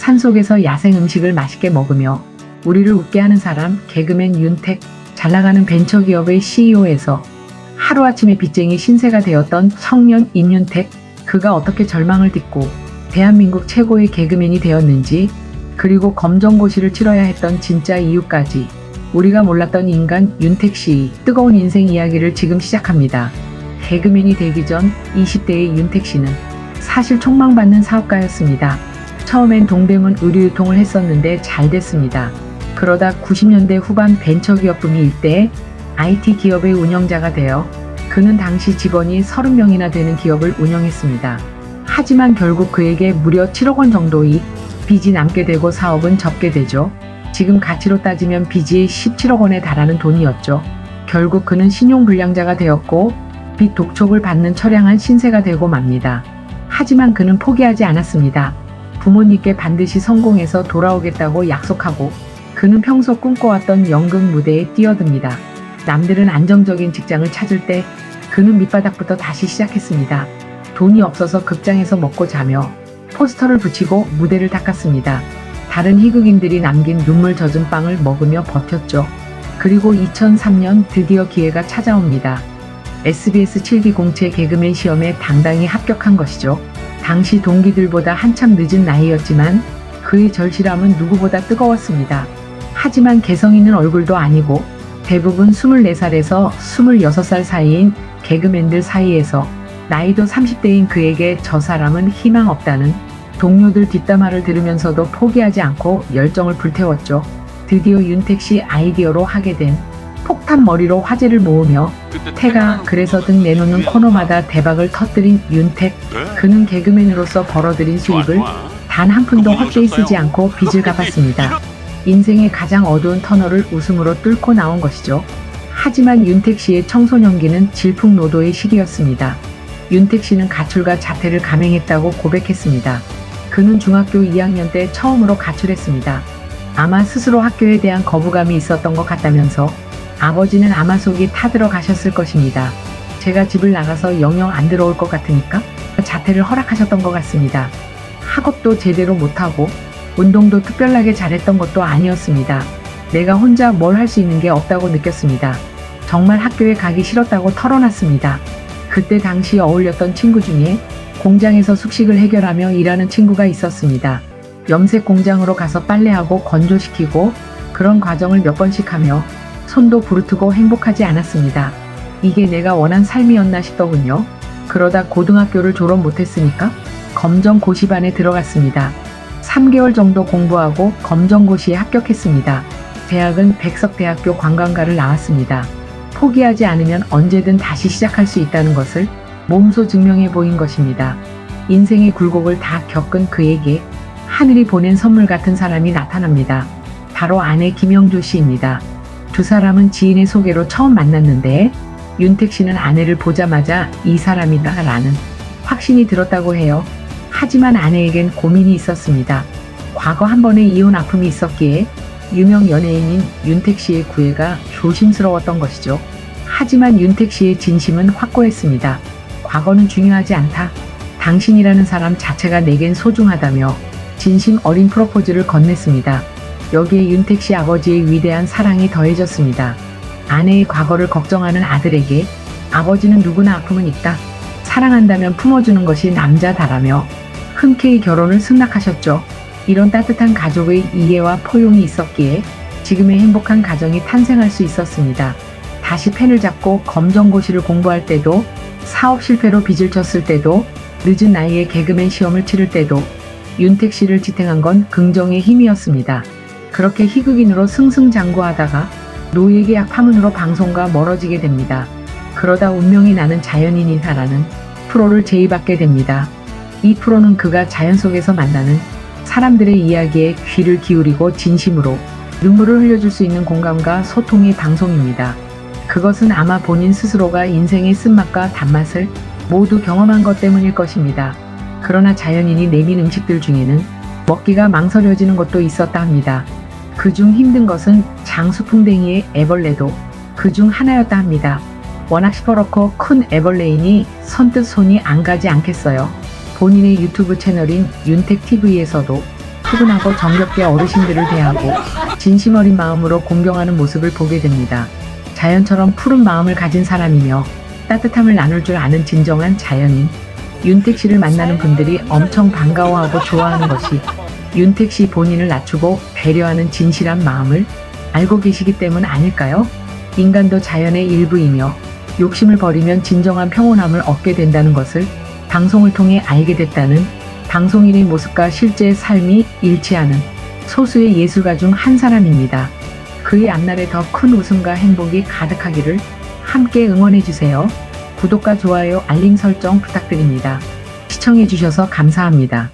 산속에서 야생 음식을 맛있게 먹으며 우리를 웃게 하는 사람, 개그맨 윤택. 잘 나가는 벤처기업의 CEO에서 하루아침에 빚쟁이 신세가 되었던 청년 임윤택. 그가 어떻게 절망을 딛고 대한민국 최고의 개그맨이 되었는지, 그리고 검정고시를 치러야 했던 진짜 이유까지 우리가 몰랐던 인간 윤택 씨의 뜨거운 인생 이야기를 지금 시작합니다. 개그맨이 되기 전 20대의 윤택 씨는 사실 촉망받는 사업가였습니다. 처음엔 동대문 의류유통을 했었는데 잘 됐습니다. 그러다 90년대 후반 벤처기업 붐이 일때에 IT 기업의 운영자가 되어 그는 당시 직원이 30명이나 되는 기업을 운영했습니다. 하지만 결국 그에게 무려 7억 원 정도의 빚이 남게 되고 사업은 접게 되죠. 지금 가치로 따지면 빚이 17억 원에 달하는 돈이었죠. 결국 그는 신용불량자가 되었고 빚 독촉을 받는 처량한 신세가 되고 맙니다. 하지만 그는 포기하지 않았습니다. 부모님께 반드시 성공해서 돌아오겠다고 약속하고 그는 평소 꿈꿔왔던 연극 무대에 뛰어듭니다. 남들은 안정적인 직장을 찾을 때 그는 밑바닥부터 다시 시작했습니다. 돈이 없어서 극장에서 먹고 자며 포스터를 붙이고 무대를 닦았습니다. 다른 희극인들이 남긴 눈물 젖은 빵을 먹으며 버텼죠. 그리고 2003년 드디어 기회가 찾아옵니다. SBS 7기 공채 개그맨 시험에 당당히 합격한 것이죠. 당시 동기들보다 한참 늦은 나이였지만 그의 절실함은 누구보다 뜨거웠습니다. 하지만 개성 있는 얼굴도 아니고 대부분 24살에서 26살 사이인 개그맨들 사이에서 나이도 30대인 그에게 저 사람은 희망 없다는 동료들 뒷담화를 들으면서도 포기하지 않고 열정을 불태웠죠. 드디어 윤택 씨 아이디어로 하게 된 폭탄 머리로 화제를 모으며 태가 그래서 등 내놓는 코너마다 대박을 터뜨린 윤택. 그는 개그맨으로서 벌어들인 수입을 단 한 푼도 헛되이 쓰지 않고 빚을 갚았습니다. 인생의 가장 어두운 터널을 웃음으로 뚫고 나온 것이죠. 하지만 윤택 씨의 청소년기는 질풍노도의 시기였습니다. 윤택 씨는 가출과 자퇴를 감행했다고 고백했습니다. 그는 중학교 2학년 때 처음으로 가출했습니다. 아마 스스로 학교에 대한 거부감이 있었던 것 같다면서 아버지는 아마 속이 타들어 가셨을 것입니다. 제가 집을 나가서 영영 안 들어올 것 같으니까 자퇴를 허락하셨던 것 같습니다. 학업도 제대로 못하고 운동도 특별하게 잘했던 것도 아니었습니다. 내가 혼자 뭘 할 수 있는 게 없다고 느꼈습니다. 정말 학교에 가기 싫었다고 털어놨습니다. 그때 당시 어울렸던 친구 중에 공장에서 숙식을 해결하며 일하는 친구가 있었습니다. 염색 공장으로 가서 빨래하고 건조시키고 그런 과정을 몇 번씩 하며 손도 부르트고 행복하지 않았습니다. 이게 내가 원한 삶이었나 싶더군요. 그러다 고등학교를 졸업 못했으니까 검정고시반에 들어갔습니다. 3개월 정도 공부하고 검정고시에 합격했습니다. 대학은 백석대학교 관광과를 나왔습니다. 포기하지 않으면 언제든 다시 시작할 수 있다는 것을 몸소 증명해 보인 것입니다. 인생의 굴곡을 다 겪은 그에게 하늘이 보낸 선물 같은 사람이 나타납니다. 바로 아내 김영조 씨입니다. 두 사람은 지인의 소개로 처음 만났는데 윤택 씨는 아내를 보자마자 이 사람이다 라는 확신이 들었다고 해요. 하지만 아내에겐 고민이 있었습니다. 과거 한 번의 이혼 아픔이 있었기에 유명 연예인인 윤택 씨의 구애가 조심스러웠던 것이죠. 하지만 윤택 씨의 진심은 확고했습니다. 과거는 중요하지 않다. 당신이라는 사람 자체가 내겐 소중하다며 진심 어린 프로포즈를 건넸습니다. 여기에 윤택 씨 아버지의 위대한 사랑이 더해졌습니다. 아내의 과거를 걱정하는 아들에게 아버지는 누구나 아픔은 있다. 사랑한다면 품어주는 것이 남자다라며 흔쾌히 결혼을 승낙하셨죠. 이런 따뜻한 가족의 이해와 포용이 있었기에 지금의 행복한 가정이 탄생할 수 있었습니다. 다시 펜을 잡고 검정고시를 공부할 때도, 사업 실패로 빚을 졌을 때도, 늦은 나이에 개그맨 시험을 치를 때도 윤택 씨를 지탱한 건 긍정의 힘이었습니다. 그렇게 희극인으로 승승장구하다가 노예계약 파문으로 방송과 멀어지게 됩니다. 그러다 운명이 나는 자연인이다라는 프로를 제의받게 됩니다. 이 프로는 그가 자연 속에서 만나는 사람들의 이야기에 귀를 기울이고 진심으로 눈물을 흘려줄 수 있는 공감과 소통의 방송입니다. 그것은 아마 본인 스스로가 인생의 쓴맛과 단맛을 모두 경험한 것 때문일 것입니다. 그러나 자연인이 내민 음식들 중에는 먹기가 망설여지는 것도 있었다 합니다. 그중 힘든 것은 장수풍뎅이의 애벌레도 그중 하나였다 합니다. 워낙 시퍼렇고 큰 애벌레이니 선뜻 손이 안 가지 않겠어요. 본인의 유튜브 채널인 윤택TV에서도 푸근하고 정겹게 어르신들을 대하고 진심 어린 마음으로 공경하는 모습을 보게 됩니다. 자연처럼 푸른 마음을 가진 사람이며 따뜻함을 나눌 줄 아는 진정한 자연인 윤택 씨를 만나는 분들이 엄청 반가워하고 좋아하는 것이 윤택 씨 본인을 낮추고 배려하는 진실한 마음을 알고 계시기 때문 아닐까요? 인간도 자연의 일부이며 욕심을 버리면 진정한 평온함을 얻게 된다는 것을 방송을 통해 알게 됐다는 방송인의 모습과 실제의 삶이 일치하는 소수의 예술가 중 한 사람입니다. 그의 앞날에 더 큰 웃음과 행복이 가득하기를 함께 응원해주세요. 구독과 좋아요, 알림 설정 부탁드립니다. 시청해주셔서 감사합니다.